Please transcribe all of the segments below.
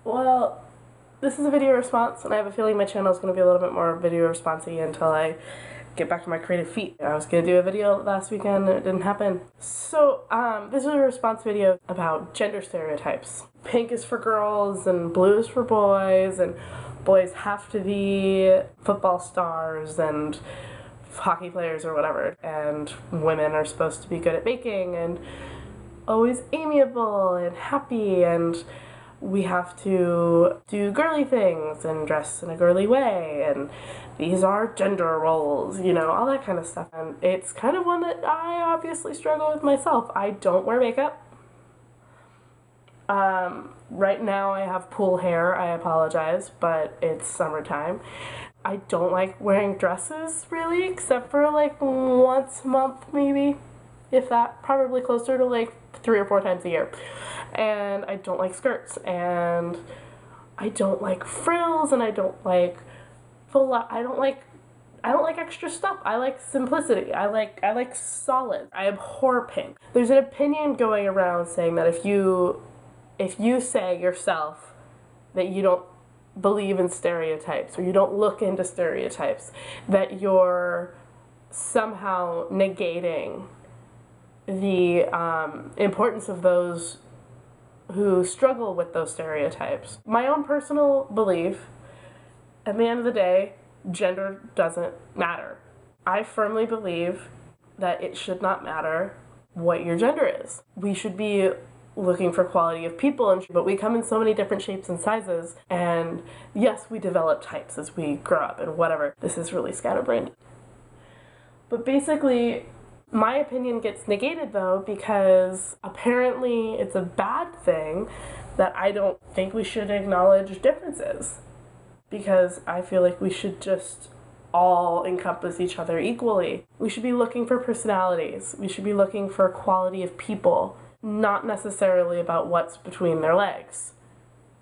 Well, this is a video response, and I have a feeling my channel is going to be a little bit more video responsey until I get back to my creative feet. I was going to do a video last weekend and it didn't happen. So, this is a response video about gender stereotypes. Pink is for girls and blue is for boys, and boys have to be football stars and hockey players or whatever, and women are supposed to be good at baking and always amiable and happy, and we have to do girly things and dress in a girly way, and these are gender roles, you know, all that kind of stuff. And it's kind of one that I obviously struggle with myself. I don't wear makeup. Right now I have pool hair, I apologize, but it's summertime. I don't like wearing dresses, really, except for like once a month, maybe, if that, probably closer to like 3 or 4 times a year. And I don't like skirts, and I don't like frills, and I don't like I don't like extra stuff. I like simplicity. I like solid. I abhor pink. There's an opinion going around saying that if you say yourself that you don't believe in stereotypes or you don't look into stereotypes, that you're somehow negating the importance of those who struggle with those stereotypes. My own personal belief, at the end of the day, gender doesn't matter. I firmly believe that it should not matter what your gender is. We should be looking for quality of people, but we come in so many different shapes and sizes, and yes, we develop types as we grow up and whatever. This is really scatterbrained. But basically, my opinion gets negated though, because apparently it's a bad thing that I don't think we should acknowledge differences, because I feel like we should just all encompass each other equally. We should be looking for personalities. We should be looking for quality of people, not necessarily about what's between their legs.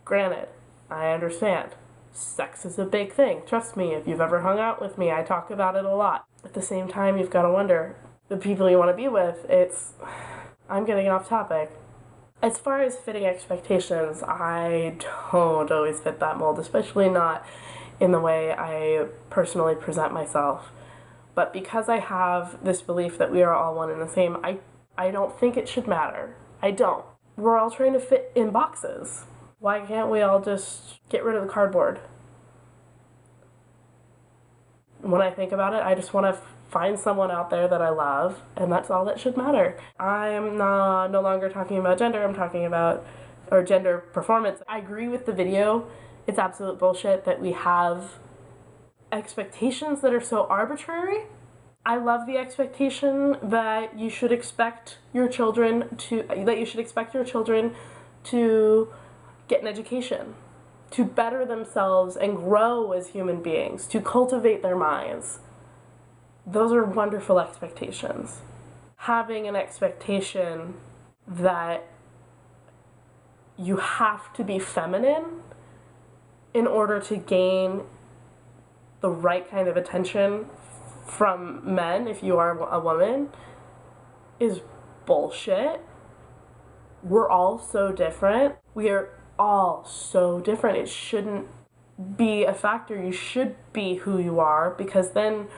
Granted, I understand. Sex is a big thing. Trust me, if you've ever hung out with me, I talk about it a lot. At the same time, you've got to wonder, the people you want to be with, I'm getting off topic. As far as fitting expectations, I don't always fit that mold, especially not in the way I personally present myself. But because I have this belief that we are all one and the same, I don't think it should matter. I don't. We're all trying to fit in boxes. Why can't we all just get rid of the cardboard? When I think about it, I just want to find someone out there that I love, and that's all that should matter. I'm no longer talking about gender, I'm talking about, or gender performance. I agree with the video. It's absolute bullshit that we have expectations that are so arbitrary. I love the expectation that you should expect your children to get an education, to better themselves and grow as human beings, to cultivate their minds. Those are wonderful expectations. Having an expectation that you have to be feminine in order to gain the right kind of attention from men if you are a woman is bullshit. We're all so different. We are all so different. It shouldn't be a factor. You should be who you are, because then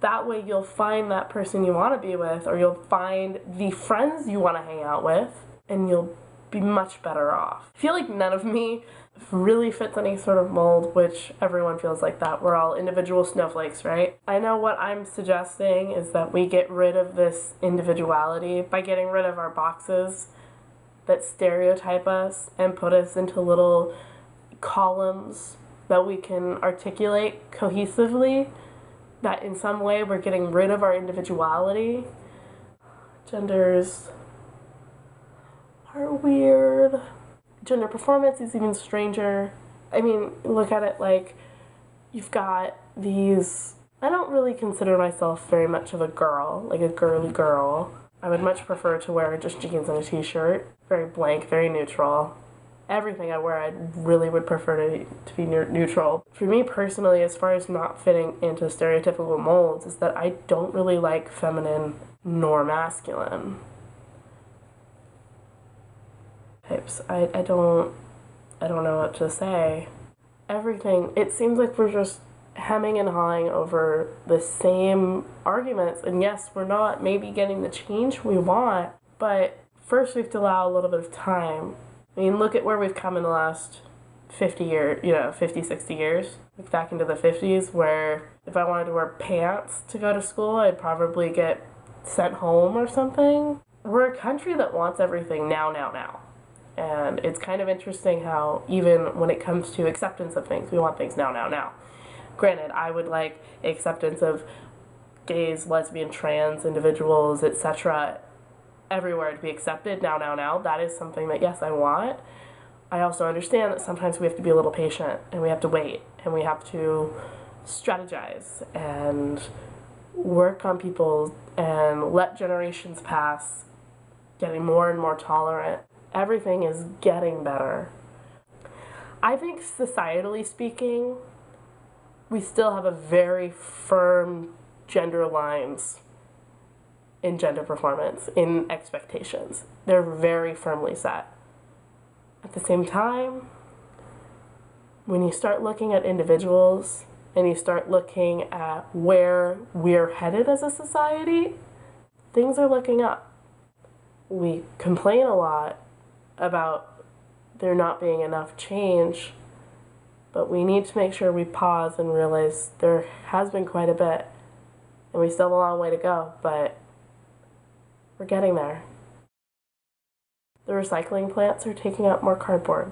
that way you'll find that person you want to be with, or you'll find the friends you want to hang out with, and you'll be much better off. I feel like none of me really fits any sort of mold, which everyone feels like that. We're all individual snowflakes, right? I know what I'm suggesting is that we get rid of this individuality by getting rid of our boxes that stereotype us and put us into little columns that we can articulate cohesively, that in some way we're getting rid of our individuality. Genders are weird. Gender performance is even stranger. I mean, look at it like you've got these... I don't really consider myself very much of a girl, like a girly girl. I would much prefer to wear just jeans and a t-shirt. Very blank, very neutral. Everything I wear, I really would prefer to be neutral. For me personally, as far as not fitting into stereotypical molds, is that I don't really like feminine nor masculine types. I don't I don't know what to say. Everything, it seems like we're just hemming and hawing over the same arguments. And yes, we're not maybe getting the change we want, but first we have to allow a little bit of time. I mean, look at where we've come in the last 50 years, 50, 60 years. Like back into the 50s, where if I wanted to wear pants to go to school, I'd probably get sent home or something. We're a country that wants everything now, now, now. And it's kind of interesting how even when it comes to acceptance of things, we want things now, now, now. Granted, I would like acceptance of gays, lesbian, trans individuals, etc. everywhere to be accepted now, now, now. That is something that, yes, I want. I also understand that sometimes we have to be a little patient and we have to wait and we have to strategize and work on people and let generations pass, getting more and more tolerant. Everything is getting better. I think societally speaking, we still have a very firm gender lines in gender performance, in expectations. They're very firmly set. At the same time, when you start looking at individuals and you start looking at where we're headed as a society, things are looking up. We complain a lot about there not being enough change, but we need to make sure we pause and realize there has been quite a bit, and we still have a long way to go, but we're getting there. The recycling plants are taking out more cardboard.